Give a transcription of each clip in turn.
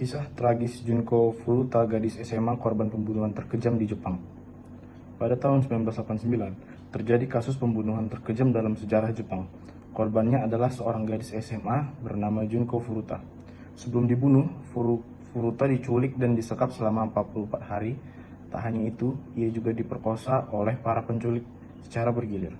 Kisah tragis Junko Furuta, gadis SMA korban pembunuhan terkejam di Jepang. Pada tahun 1989, terjadi kasus pembunuhan terkejam dalam sejarah Jepang. Korbannya adalah seorang gadis SMA bernama Junko Furuta. Sebelum dibunuh, Furuta diculik dan disekap selama 44 hari. Tak hanya itu, ia juga diperkosa oleh para penculik secara bergilir.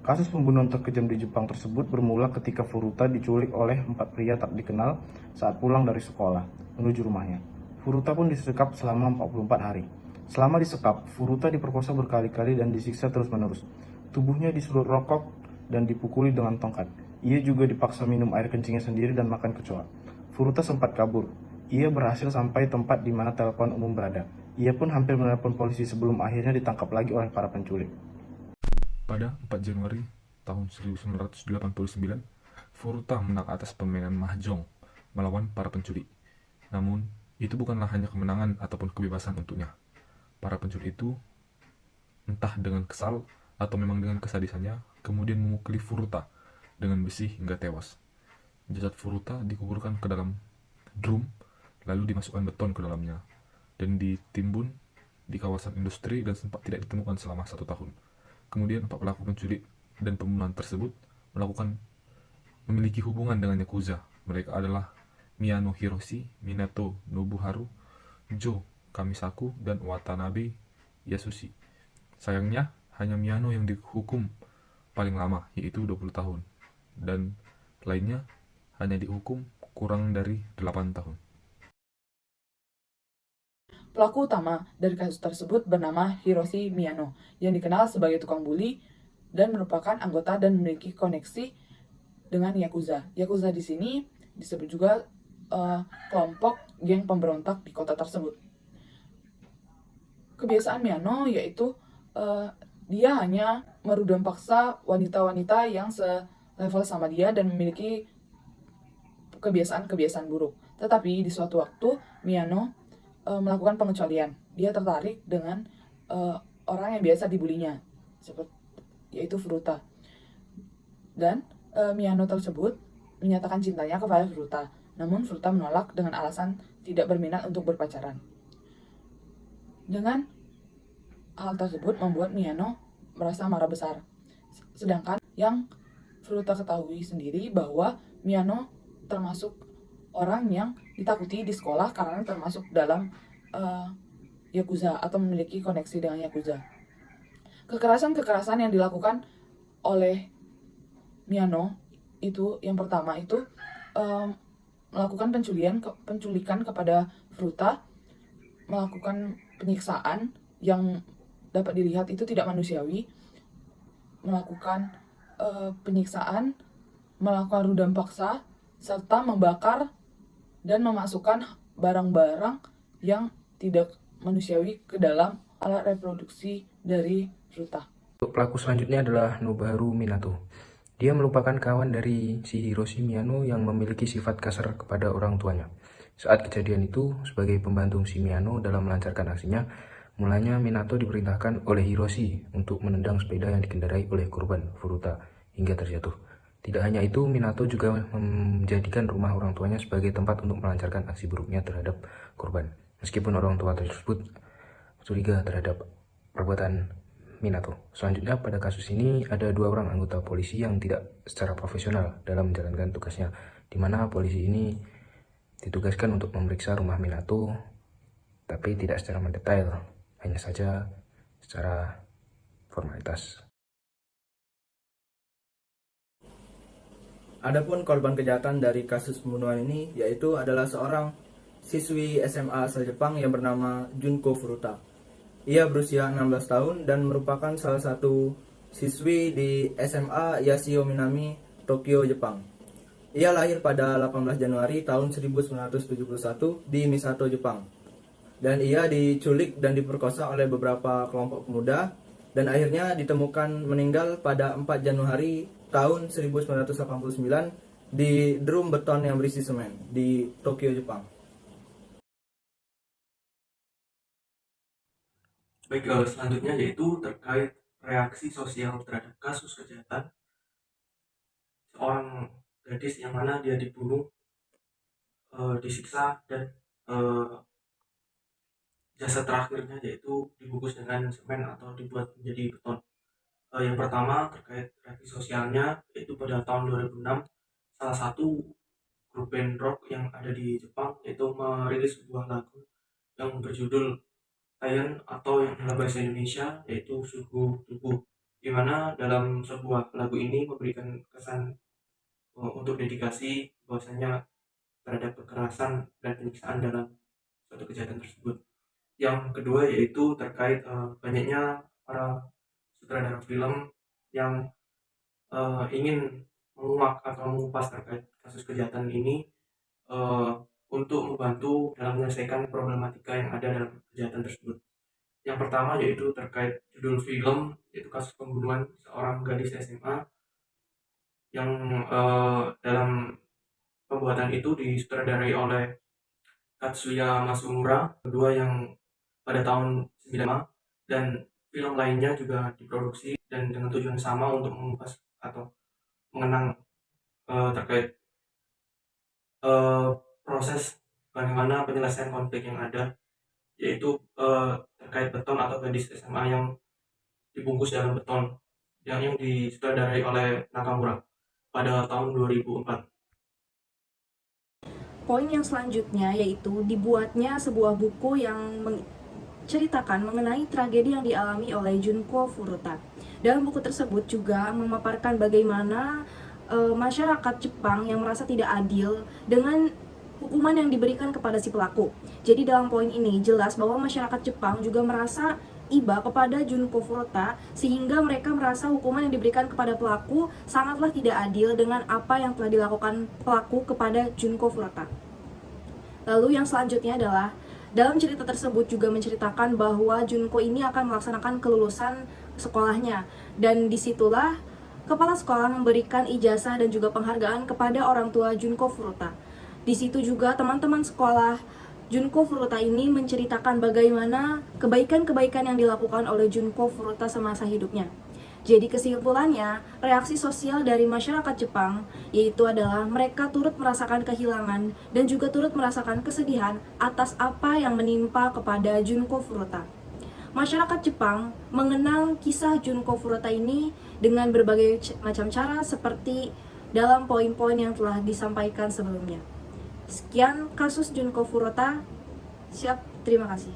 Kasus pembunuhan terkejam di Jepang tersebut bermula ketika Furuta diculik oleh 4 pria tak dikenal saat pulang dari sekolah menuju rumahnya. Furuta pun disekap selama 44 hari. Selama disekap, Furuta diperkosa berkali-kali dan disiksa terus-menerus. Tubuhnya disulut rokok dan dipukuli dengan tongkat. Ia juga dipaksa minum air kencingnya sendiri dan makan kecoa. Furuta sempat kabur. Ia berhasil sampai tempat di mana telepon umum berada. Ia pun hampir menelpon polisi sebelum akhirnya ditangkap lagi oleh para penculik. Pada 4 Januari tahun 1989, Furuta menang atas permainan mahjong melawan para penculik. Namun, itu bukanlah hanya kemenangan ataupun kebebasan untuknya. Para penculik itu, entah dengan kesal atau memang dengan kesadisannya, kemudian memukuli Furuta dengan besi hingga tewas. Jasad Furuta dikuburkan ke dalam drum, lalu dimasukkan beton ke dalamnya, dan ditimbun di kawasan industri dan sempat tidak ditemukan selama 1 tahun. Kemudian 4 pelaku penculik dan pembunuhan tersebut memiliki hubungan dengan Yakuza. Mereka adalah Miyano Hiroshi, Minato Nobuharu, Jo Kamisaku, dan Watanabe Yasushi. Sayangnya, hanya Miyano yang dihukum paling lama, yaitu 20 tahun. Dan lainnya hanya dihukum kurang dari 8 tahun. Pelaku utama dari kasus tersebut bernama Hiroshi Miyano, yang dikenal sebagai tukang buli dan merupakan anggota dan memiliki koneksi dengan Yakuza. Yakuza di sini disebut juga kelompok geng pemberontak di kota tersebut. Kebiasaan Miyano yaitu dia hanya merudam paksa wanita-wanita yang selevel sama dia dan memiliki kebiasaan-kebiasaan buruk. Tetapi di suatu waktu Miyano melakukan pengecualian. Dia tertarik dengan orang yang biasa dibulinya, yaitu Furuta. Dan Miyano tersebut menyatakan cintanya kepada Furuta. Namun Furuta menolak dengan alasan tidak berminat untuk berpacaran. Dengan hal tersebut membuat Miyano merasa marah besar. Sedangkan yang Furuta ketahui sendiri bahwa Miyano termasuk orang yang ditakuti di sekolah karena termasuk dalam Yakuza atau memiliki koneksi dengan Yakuza. Kekerasan-kekerasan yang dilakukan oleh Miyano itu yang pertama itu melakukan penculikan kepada Furuta, melakukan penyiksaan yang dapat dilihat itu tidak manusiawi, melakukan penyiksaan, melakukan rudam paksa, serta membakar dan memasukkan barang-barang yang tidak manusiawi ke dalam alat reproduksi dari Furuta. Untuk pelaku selanjutnya adalah Nobuharu Minato. Dia merupakan kawan dari si Hiroshi Miyano yang memiliki sifat kasar kepada orang tuanya. Saat kejadian itu, sebagai pembantu si Miyano dalam melancarkan aksinya, mulanya Minato diperintahkan oleh Hiroshi untuk menendang sepeda yang dikendarai oleh korban Furuta hingga terjatuh. Tidak hanya itu, Minato juga menjadikan rumah orang tuanya sebagai tempat untuk melancarkan aksi buruknya terhadap korban. Meskipun orang tua tersebut curiga terhadap perbuatan Minato. Selanjutnya pada kasus ini ada 2 orang anggota polisi yang tidak secara profesional dalam menjalankan tugasnya, di mana polisi ini ditugaskan untuk memeriksa rumah Minato, tapi tidak secara mendetail, hanya saja secara formalitas. Adapun korban kejahatan dari kasus pembunuhan ini yaitu adalah seorang siswi SMA asal Jepang yang bernama Junko Furuta. Ia berusia 16 tahun dan merupakan salah satu siswi di SMA Yashio Minami, Tokyo, Jepang. Ia lahir pada 18 Januari tahun 1971 di Misato, Jepang. Dan ia diculik dan diperkosa oleh beberapa kelompok pemuda dan akhirnya ditemukan meninggal pada 4 Januari tahun 1989 di drum beton yang berisi semen di Tokyo, Jepang. Baik, selanjutnya yaitu terkait reaksi sosial terhadap kasus kejahatan seorang gadis yang mana dia dibunuh, disiksa dan eh, jasa terakhirnya yaitu dibungkus dengan semen atau dibuat menjadi beton. Yang pertama terkait reaksi sosialnya, yaitu pada tahun 2006 salah satu grup band rock yang ada di Jepang yaitu merilis sebuah lagu yang berjudul Iron atau yang dalam bahasa Indonesia yaitu Suhu Tubuh, di mana dalam sebuah lagu ini memberikan kesan untuk dedikasi bahwasanya terhadap kekerasan dan penyiksaan dalam suatu kejahatan tersebut. Yang kedua yaitu terkait banyaknya para sutradara film yang ingin menguak atau mengupas terkait kasus kejahatan ini untuk membantu dalam menyelesaikan problematika yang ada dalam kejahatan tersebut. Yang pertama yaitu terkait judul film, yaitu kasus pembunuhan seorang gadis SMA yang dalam pembuatan itu disutradarai oleh Katsuya Masumura, kedua yang pada tahun 95, dan film lainnya juga diproduksi dan dengan tujuan sama untuk mengupas atau mengenang terkait proses bagaimana penyelesaian konflik yang ada, yaitu terkait beton atau gadis SMA yang dibungkus dalam beton yang disutradarai oleh Nakamura pada tahun 2004. Poin yang selanjutnya yaitu dibuatnya sebuah buku yang menceritakan mengenai tragedi yang dialami oleh Junko Furuta. Dalam buku tersebut juga memaparkan bagaimana masyarakat Jepang yang merasa tidak adil dengan hukuman yang diberikan kepada si pelaku. Jadi dalam poin ini jelas bahwa masyarakat Jepang juga merasa iba kepada Junko Furuta, sehingga mereka merasa hukuman yang diberikan kepada pelaku sangatlah tidak adil dengan apa yang telah dilakukan pelaku kepada Junko Furuta. Lalu yang selanjutnya adalah dalam cerita tersebut juga menceritakan bahwa Junko ini akan melaksanakan kelulusan sekolahnya, dan disitulah kepala sekolah memberikan ijazah dan juga penghargaan kepada orang tua Junko Furuta. Di situ juga teman-teman sekolah Junko Furuta ini menceritakan bagaimana kebaikan-kebaikan yang dilakukan oleh Junko Furuta semasa hidupnya. Jadi kesimpulannya, reaksi sosial dari masyarakat Jepang yaitu adalah mereka turut merasakan kehilangan dan juga turut merasakan kesedihan atas apa yang menimpa kepada Junko Furuta. Masyarakat Jepang mengenang kisah Junko Furuta ini dengan berbagai macam cara seperti dalam poin-poin yang telah disampaikan sebelumnya. Sekian kasus Junko Furuta. Siap, terima kasih.